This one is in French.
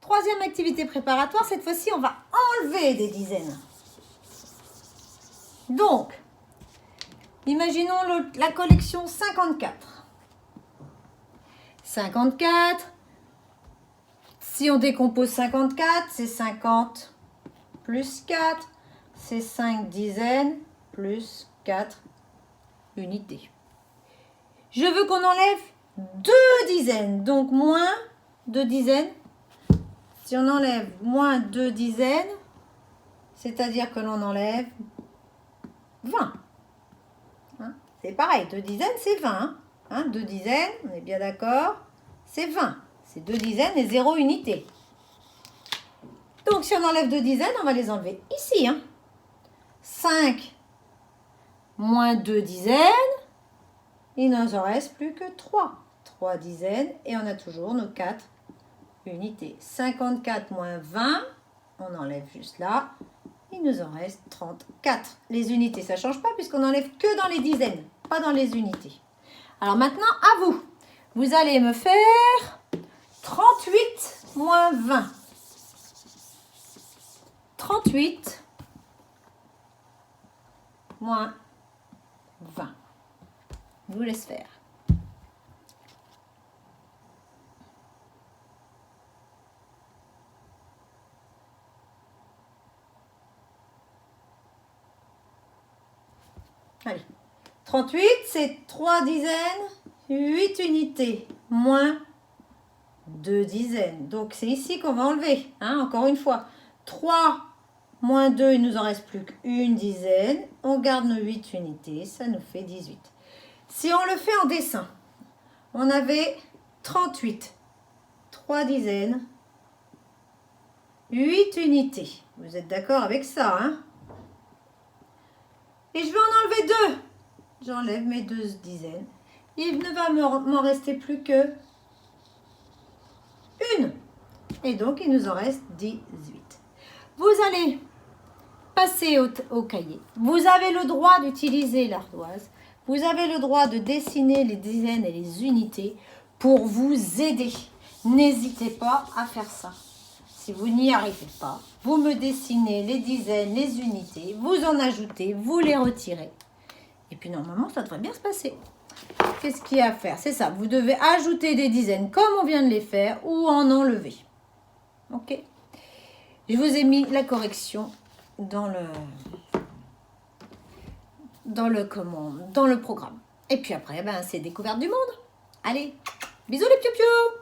Troisième activité préparatoire, cette fois-ci, on va enlever des dizaines. Donc, imaginons la collection 54. 54, si on décompose 54, c'est 50 plus 4, c'est 5 dizaines plus 4 unités. Je veux qu'on enlève 2 dizaines, donc moins 2 dizaines. Si on enlève moins 2 dizaines, c'est-à-dire que l'on enlève 20. Hein, c'est pareil, 2 dizaines, c'est 20. Hein, 2 dizaines, on est bien d'accord, c'est 20. C'est 2 dizaines et 0 unité. Donc, si on enlève 2 dizaines, on va les enlever ici. Hein. 5 moins 2 dizaines, il ne nous en reste plus que 3. 3 dizaines et on a toujours nos 4 unités. 54 moins 20, on enlève juste là. Il nous en reste 34. Les unités, ça ne change pas puisqu'on n'enlève que dans les dizaines, pas dans les unités. Alors maintenant, à vous. Vous allez me faire 38 moins 20. 38 moins 20. Je vous laisse faire. Allez. 38, c'est 3 dizaines, 8 unités, moins 2 dizaines. Donc, c'est ici qu'on va enlever. Hein, encore une fois, 3 moins 2, il nous en reste plus qu'une dizaine. On garde nos 8 unités, ça nous fait 18. Si on le fait en dessin, on avait 38, 3 dizaines, 8 unités. Vous êtes d'accord avec ça, hein? Et je vais en enlever 2. J'enlève mes 2 dizaines. Il ne va m'en rester plus que une. Et donc, il nous en reste 18. Vous allez passer au cahier. Vous avez le droit d'utiliser l'ardoise. Vous avez le droit de dessiner les dizaines et les unités pour vous aider. N'hésitez pas à faire ça. Si vous n'y arrivez pas, vous me dessinez les dizaines, les unités, vous en ajoutez, vous les retirez. Et puis normalement, ça devrait bien se passer. Qu'est-ce qu'il y a à faire? C'est ça, vous devez ajouter des dizaines comme on vient de les faire ou en enlever. Ok? Je vous ai mis la correction dans le programme. Et puis après, ben, c'est découverte du monde. Allez, bisous les piou-piou!